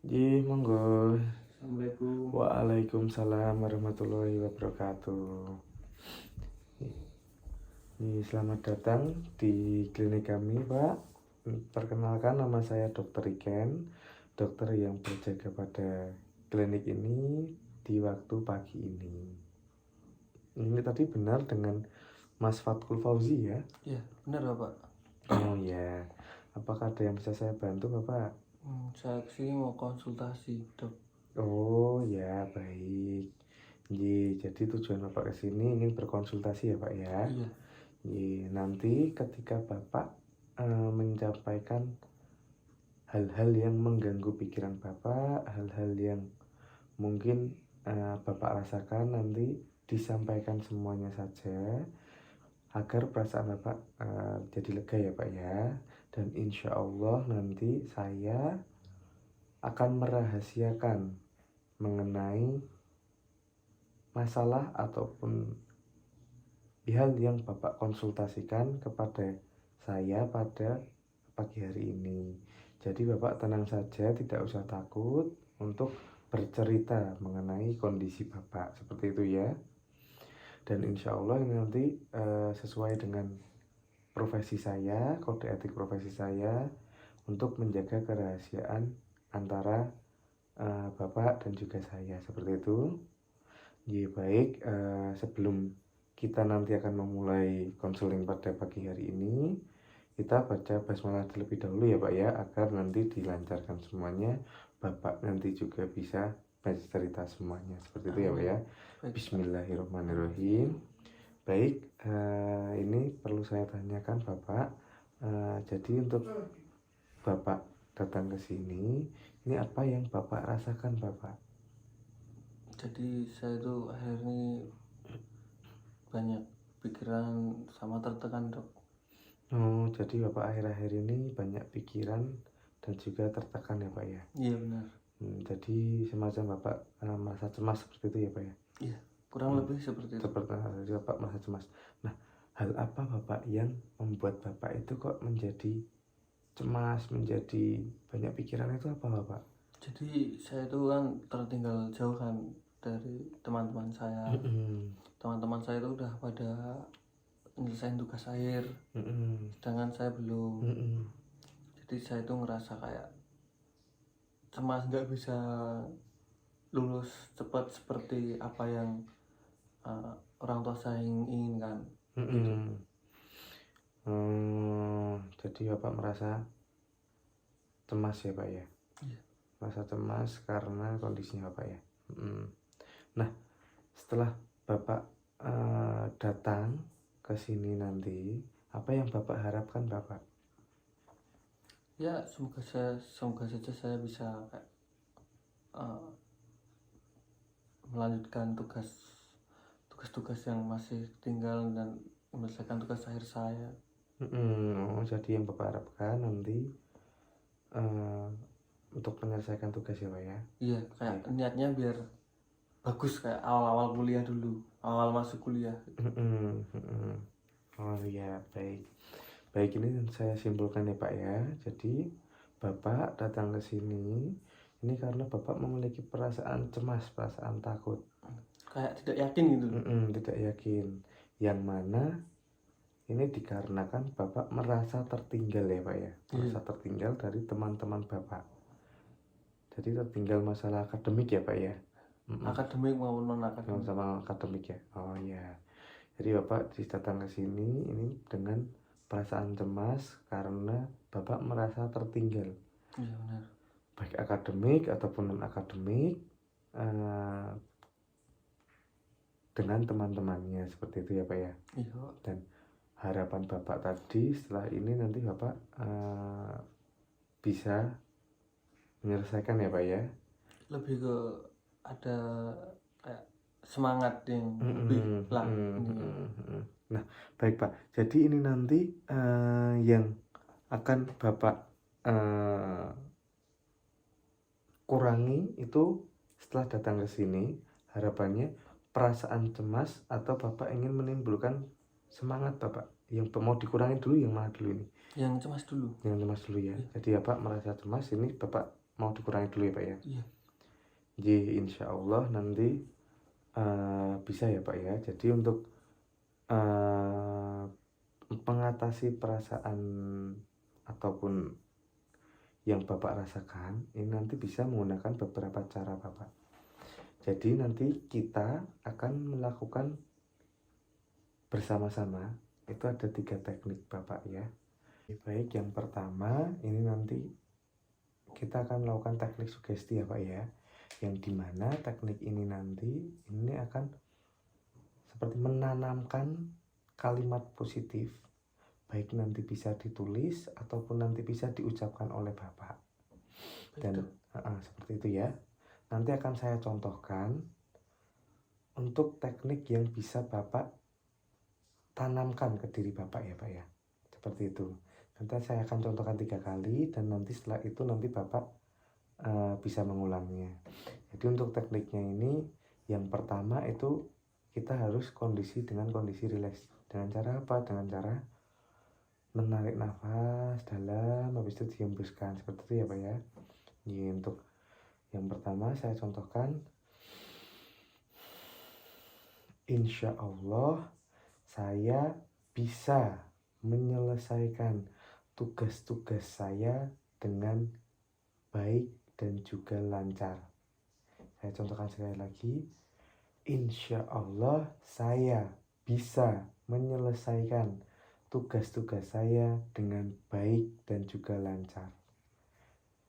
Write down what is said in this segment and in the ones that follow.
Monggo. Assalamualaikum. Waalaikumsalam warahmatullahi wabarakatuh. Selamat datang di klinik kami, Pak. Perkenalkan, nama saya Dr. Iken, dokter yang berjaga pada klinik ini di waktu pagi ini. Ini tadi benar dengan Mas Fatkul Fauzi ya? Iya, benar Bapak. Oh ya, apakah ada yang bisa saya bantu, Bapak? Saya kesini mau konsultasi, Dok. Oh ya, baik. Jadi tujuan Bapak ke sini ingin berkonsultasi ya, Pak ya? Iya. Nanti ketika Bapak menyampaikan hal-hal yang mengganggu pikiran Bapak, hal-hal yang mungkin Bapak rasakan, nanti disampaikan semuanya saja agar perasaan Bapak jadi lega ya, Pak ya. Dan insya Allah nanti saya akan merahasiakan mengenai masalah ataupun hal yang Bapak konsultasikan kepada saya pada pagi hari ini. Jadi Bapak tenang saja, tidak usah takut untuk bercerita mengenai kondisi Bapak, seperti itu ya. Dan insya Allah ini nanti sesuai dengan profesi saya, kode etik profesi saya, untuk menjaga kerahasiaan antara Bapak dan juga saya, seperti itu. Baik, sebelum kita nanti akan memulai konseling pada pagi hari ini, kita baca basmalah terlebih dahulu ya Pak ya, agar nanti dilancarkan semuanya, Bapak nanti juga bisa baca cerita semuanya, seperti itu ya Pak ya. Bismillahirrahmanirrahim. Baik, ini perlu saya tanyakan Bapak, jadi untuk Bapak datang ke sini, ini apa yang Bapak rasakan Bapak? Jadi saya itu akhir ini banyak pikiran sama tertekan, Dok. Oh, jadi Bapak akhir-akhir ini banyak pikiran dan juga tertekan ya Pak ya? Iya benar. Jadi semacam Bapak merasa cemas seperti itu ya Pak ya? Iya, kurang lebih seperti itu. Seperti Bapak merasa cemas. Nah, hal apa Bapak yang membuat Bapak itu kok menjadi cemas, menjadi banyak pikiran, itu apa Bapak? Jadi saya itu kan tertinggal jauh kan dari teman-teman saya. Teman-teman saya itu udah pada nyelesain tugas akhir, sedangkan saya belum. Jadi saya itu ngerasa kayak cemas, nggak bisa lulus cepat seperti apa yang orang tua saya inginkan. Gitu. Jadi Bapak merasa cemas ya Pak ya? Iya. Merasa cemas karena kondisinya Bapak ya? Nah, setelah Bapak datang ke sini nanti, apa yang Bapak harapkan Bapak? Ya, semoga saja saya bisa kayak melanjutkan tugas-tugas yang masih tinggal dan menyelesaikan tugas akhir saya. Jadi yang Bapak harapkan nanti untuk menyelesaikan tugas ya Pak ya? Iya, kayak niatnya biar bagus kayak awal-awal kuliah dulu, awal masuk kuliah. Oh iya, baik, ini saya simpulkan ya Pak ya. Jadi Bapak datang ke sini ini karena Bapak memiliki perasaan cemas, perasaan takut, Kayak tidak yakin gitu. tidak yakin, yang mana ini dikarenakan Bapak merasa tertinggal ya Pak ya, merasa tertinggal dari teman-teman Bapak. Jadi tertinggal masalah akademik ya Pak ya? Akademik maupun non akademik. Sama akademik ya. Oh iya. Jadi Bapak datang ke sini ini dengan perasaan cemas karena Bapak merasa tertinggal. Iya benar. Baik akademik ataupun non akademik dengan teman-temannya, seperti itu ya Pak ya. Iya. Dan harapan Bapak tadi setelah ini nanti Bapak bisa menyelesaikan ya Pak ya. Lebih ke ada kayak semangat yang lebih lah. Nah, baik Pak. Jadi ini nanti yang akan Bapak kurangi itu setelah datang ke sini, harapannya perasaan cemas atau Bapak ingin menimbulkan semangat Bapak. Yang mau dikurangi dulu yang mana dulu ini? Yang cemas dulu. Yang cemas dulu ya. Jadi Bapak merasa cemas, ini Bapak mau dikurangi dulu ya Pak ya. Iya. Jadi insya Allah nanti bisa ya Pak ya. Jadi untuk mengatasi perasaan ataupun yang Bapak rasakan ini nanti bisa menggunakan beberapa cara Bapak. Jadi nanti kita akan melakukan bersama-sama. Itu ada 3 teknik Bapak ya. Baik, yang pertama ini nanti kita akan melakukan teknik sugesti ya Pak ya, yang dimana teknik ini nanti ini akan seperti menanamkan kalimat positif, baik nanti bisa ditulis ataupun nanti bisa diucapkan oleh Bapak. Dan seperti itu ya. Nanti akan saya contohkan untuk teknik yang bisa Bapak tanamkan ke diri Bapak ya Pak ya, seperti itu. Nanti saya akan contohkan 3 kali dan nanti setelah itu nanti Bapak bisa mengulangnya. Jadi untuk tekniknya ini yang pertama itu kita harus dengan kondisi rileks. Dengan cara apa? Dengan cara menarik nafas dalam, habis itu dihembuskan seperti itu ya Pak ya. Jadi untuk yang pertama saya contohkan, insya Allah saya bisa menyelesaikan tugas-tugas saya dengan baik dan juga lancar. Saya contohkan sekali lagi, insya Allah saya bisa menyelesaikan tugas-tugas saya dengan baik dan juga lancar.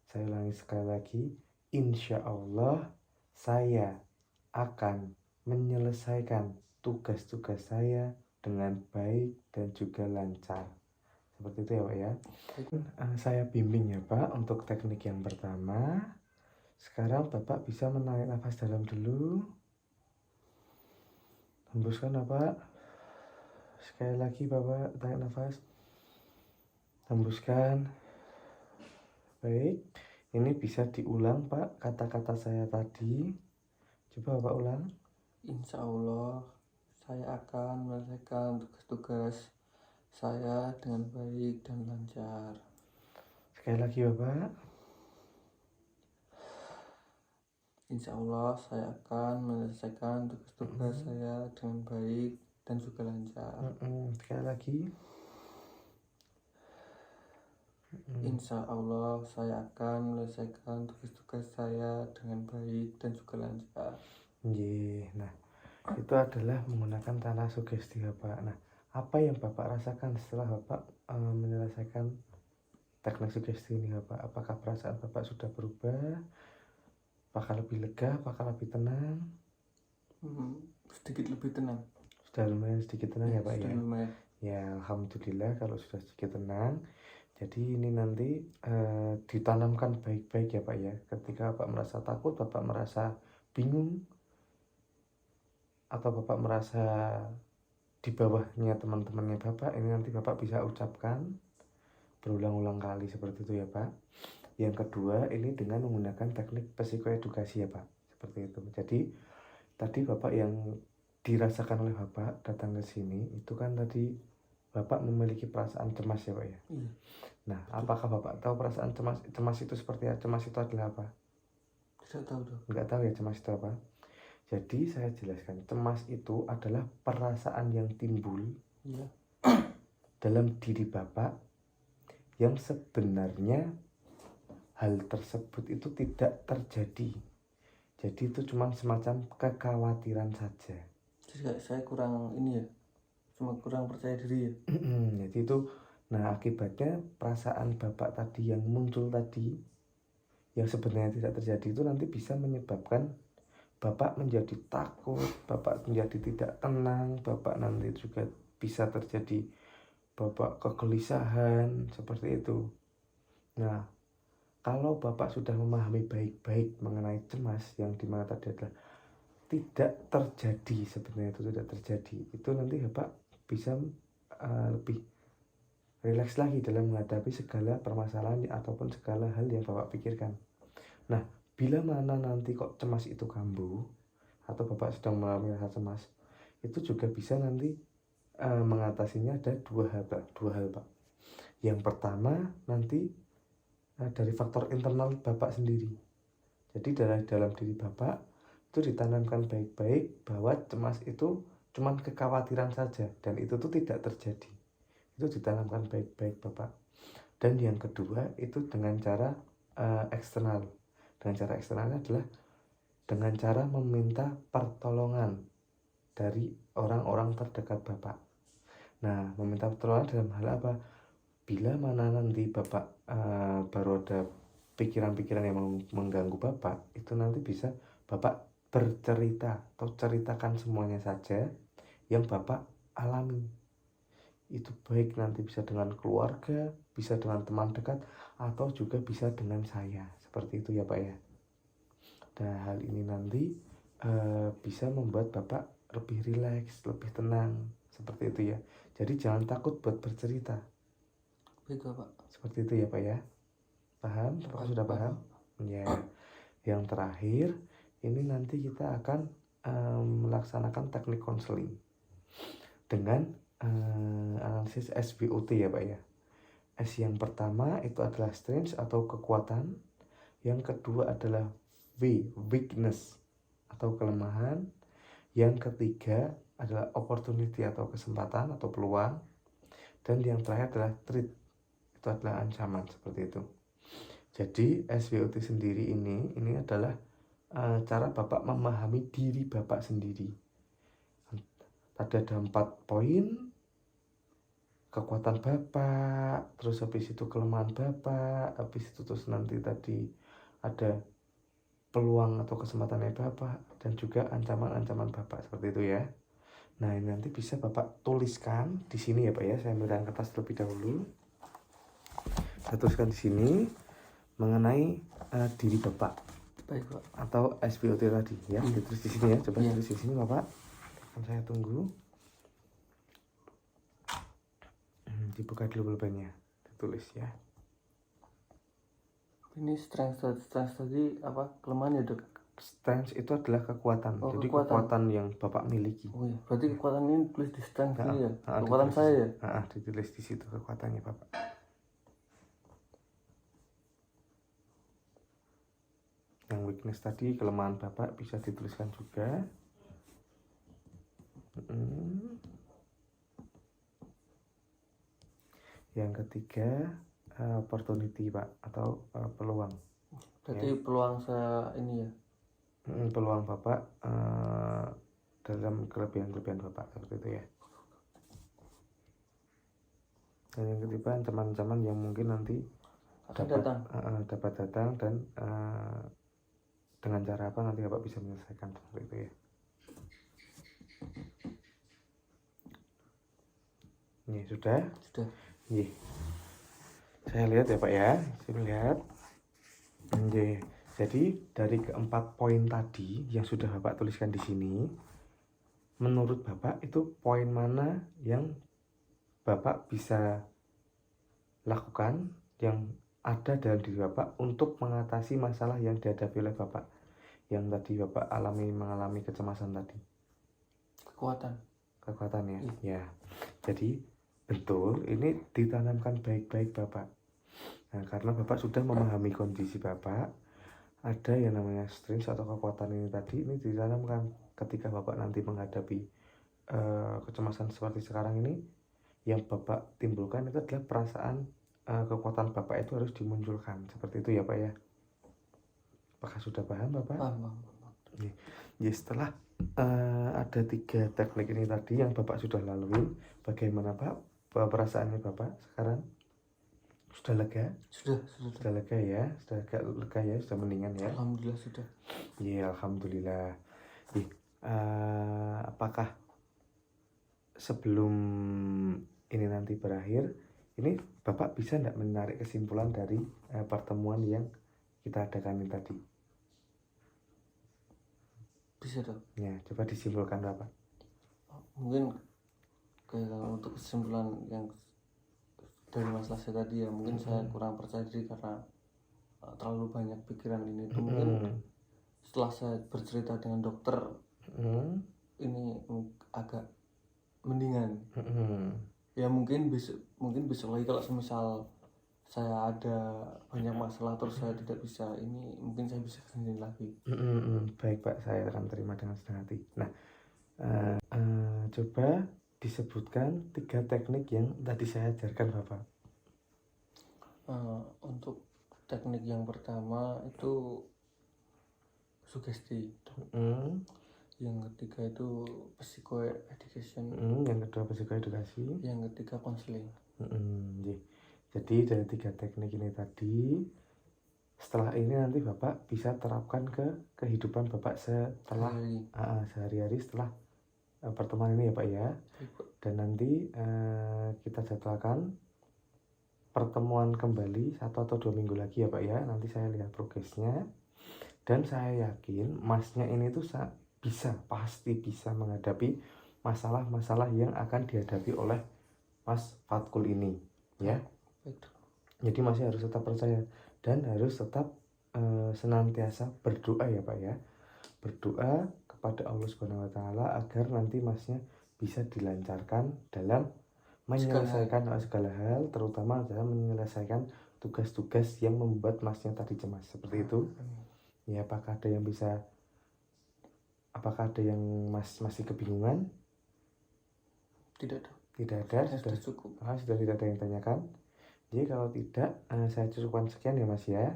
Saya ulangi sekali lagi, insya Allah saya akan menyelesaikan tugas-tugas saya dengan baik dan juga lancar. Seperti itu ya Pak ya. Saya bimbing ya Pak untuk teknik yang pertama. Sekarang Bapak bisa menarik nafas dalam dulu. Hembuskan Bapak. Sekali lagi Bapak tarik nafas. Hembuskan. Baik, ini bisa diulang Pak kata-kata saya tadi. Coba Bapak ulang. Insya Allah saya akan menyelesaikan tugas-tugas saya dengan baik dan lancar. Sekali lagi Bapak. Insya Allah saya akan menyelesaikan tugas-tugas saya dengan baik dan juga lancar. Sekali lagi. Insya Allah saya akan menyelesaikan tugas-tugas saya dengan baik dan juga lancar. Nah, itu adalah menggunakan tanah sugesti Bapak. Nah, apa yang Bapak rasakan setelah Bapak menyelesaikan teknik sugesti ini Bapak? Apakah perasaan Bapak sudah berubah? Apakah lebih lega? Apakah lebih tenang? Sedikit lebih tenang. Sudah lumayan sedikit tenang ya Pak ya? Lumayan. Ya Alhamdulillah kalau sudah sedikit tenang. Jadi ini nanti ditanamkan baik-baik ya Pak ya. Ketika Bapak merasa takut, Bapak merasa bingung, atau Bapak merasa di bawahnya teman-temannya Bapak, ini nanti Bapak bisa ucapkan berulang-ulang kali seperti itu ya Pak. Yang kedua ini dengan menggunakan teknik psikoedukasi ya Pak, seperti itu. Jadi tadi Bapak yang dirasakan oleh Bapak datang ke sini itu kan tadi Bapak memiliki perasaan cemas ya Pak ya. Nah, apakah Bapak tahu perasaan cemas itu seperti apa? Cemas itu adalah apa? Tidak tahu dong. Nggak tahu ya cemas itu apa? Jadi saya jelaskan, cemas itu adalah perasaan yang timbul dalam diri Bapak yang sebenarnya hal tersebut itu tidak terjadi. Jadi itu cuma semacam kekhawatiran saja. Jadi saya kurang cuma kurang percaya diri ya. Jadi itu, nah akibatnya perasaan Bapak tadi yang muncul tadi yang sebenarnya tidak terjadi itu nanti bisa menyebabkan Bapak menjadi takut, Bapak menjadi tidak tenang, Bapak nanti juga bisa terjadi Bapak kegelisahan seperti itu. Nah, kalau Bapak sudah memahami baik-baik mengenai cemas yang dimana tadi adalah tidak terjadi, sebenarnya itu tidak terjadi, itu nanti Bapak bisa lebih rileks lagi dalam menghadapi segala permasalahan ataupun segala hal yang Bapak pikirkan. Nah, bila mana nanti kok cemas itu kambuh atau Bapak sedang mengalami rasa cemas, itu juga bisa nanti mengatasinya ada dua hal Pak. Yang pertama nanti dari faktor internal Bapak sendiri. Jadi dari dalam diri Bapak itu ditanamkan baik-baik bahwa cemas itu cuman kekhawatiran saja dan itu tuh tidak terjadi. Itu ditanamkan baik-baik Bapak. Dan yang kedua itu dengan cara eksternal. Dengan cara eksternalnya adalah dengan cara meminta pertolongan dari orang-orang terdekat Bapak. Nah, meminta pertolongan dalam hal apa? Bila mana nanti Bapak baru ada pikiran-pikiran yang mengganggu Bapak, itu nanti bisa Bapak bercerita atau ceritakan semuanya saja yang Bapak alami. Itu baik nanti bisa dengan keluarga, bisa dengan teman dekat, atau juga bisa dengan saya. Seperti itu ya Pak ya. Nah, hal ini nanti bisa membuat Bapak lebih rileks, lebih tenang. Seperti itu ya. Jadi jangan takut buat bercerita. Baik Bapak. Seperti itu ya Pak ya. Paham? Apakah sudah paham? Ya. Yang terakhir, ini nanti kita akan melaksanakan teknik konseling dengan analisis SWOT ya Pak ya. S yang pertama itu adalah strength atau kekuatan. Yang kedua adalah W, weakness atau kelemahan. Yang ketiga adalah opportunity atau kesempatan atau peluang. Dan yang terakhir adalah threat, itu adalah ancaman, seperti itu. Jadi SWOT sendiri ini adalah cara Bapak memahami diri Bapak sendiri. Tadi ada 4 poin. Kekuatan Bapak, terus habis itu kelemahan Bapak, habis itu terus nanti tadi ada peluang atau kesempatannya Bapak, dan juga ancaman-ancaman Bapak, seperti itu ya. Nah, ini nanti bisa Bapak tuliskan di sini ya Pak ya. Saya ambilkan kertas terlebih dahulu. Saya tuliskan di sini mengenai diri Bapak. Baik Pak. Atau SWOT tadi ya. Ditulis di sini ya. Coba tulis di sini Bapak. Akan saya tunggu. Dibuka dulu pulpennya. Ditulis ya. Ini strength tadi apa? Kelemahan ya Dok? Strength itu adalah kekuatan. Oh, jadi kekuatan. kekuatan yang Bapak miliki. Oh iya, berarti kekuatan ini tulis di strength ini ya? Kekuatan Kekuatan saya ya? Ditulis di situ kekuatannya Bapak. Yang weakness tadi, kelemahan Bapak bisa dituliskan juga. Yang ketiga opportunity Pak, atau peluang. Berarti ya. Peluang saya ini ya? Peluang Bapak dalam kelebihan-kelebihan Bapak, seperti itu ya. Dan yang ketiga ancaman-ancaman yang mungkin nanti dapat datang dan dengan cara apa nanti Bapak bisa menyelesaikan, seperti itu ya. Ini sudah? Sudah. Iya. Saya lihat ya Pak ya. Saya lihat. Jadi dari keempat poin tadi yang sudah Bapak tuliskan di sini, menurut Bapak itu poin mana yang Bapak bisa lakukan yang ada dalam diri Bapak untuk mengatasi masalah yang dihadapi oleh Bapak, yang tadi Bapak mengalami kecemasan tadi? Kekuatan ya. Ya. Jadi betul, ini ditanamkan baik-baik Bapak. Nah, karena Bapak sudah memahami kondisi Bapak, ada yang namanya strength atau kekuatan ini tadi, ini ditanamkan ketika Bapak nanti menghadapi kecemasan seperti sekarang ini. Yang Bapak timbulkan itu adalah perasaan kekuatan Bapak itu harus dimunculkan, seperti itu ya Pak ya. Apakah sudah paham Bapak? Paham. Ya, setelah ada 3 teknik ini tadi yang Bapak sudah lalui, bagaimana Pak perasaannya Bapak sekarang? Sudah lega? Sudah lega ya? Sudah agak lega ya? Sudah mendingan ya? Alhamdulillah sudah. Iya, alhamdulillah. Apakah sebelum ini nanti berakhir, ini Bapak bisa tidak menarik kesimpulan dari pertemuan yang kita adakan ini tadi? Bisa Dok. Ya, coba disimpulkan Bapak. Mungkin kayak untuk kesimpulan yang dari masalah saya tadi ya, mungkin saya kurang percaya diri karena terlalu banyak pikiran ini. Mungkin setelah saya bercerita dengan dokter, ini agak mendingan. Ya mungkin besok lagi kalau semisal saya ada banyak masalah terus saya tidak bisa ini, mungkin saya bisa kesini lagi. Baik Pak, saya akan terima dengan senang hati. Nah, coba disebutkan 3 teknik yang tadi saya ajarkan Bapak. Untuk teknik yang pertama itu sugesti, yang ketiga itu psychoeducation, yang kedua psikoedukasi, yang ketiga konseling. Jadi dari 3 teknik ini tadi, setelah ini nanti Bapak bisa terapkan ke kehidupan Bapak setelah sehari-hari setelah pertemuan ini ya Pak ya. Dan nanti kita jadwalkan pertemuan kembali 1 atau 2 minggu lagi ya Pak ya. Nanti saya lihat progresnya, dan saya yakin Masnya ini tuh pasti bisa menghadapi masalah-masalah yang akan dihadapi oleh Mas Fatkul ini ya. Jadi masih harus tetap percaya dan harus tetap senantiasa berdoa ya Pak ya. Berdoa kepada Allah Subhanahu wa taala agar nanti Masnya bisa dilancarkan dalam menyelesaikan segala hal, terutama dalam menyelesaikan tugas-tugas yang membuat Masnya tadi cemas. Seperti itu. Ya, apakah ada yang Mas masih kebingungan? Tidak ada. Tidak ada, sudah cukup. Sudah tidak ada yang tanyakan. Jadi kalau tidak, saya cukupkan sekian ya Mas ya.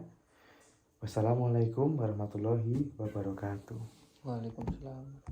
Wassalamualaikum warahmatullahi wabarakatuh. Waalaikumsalam.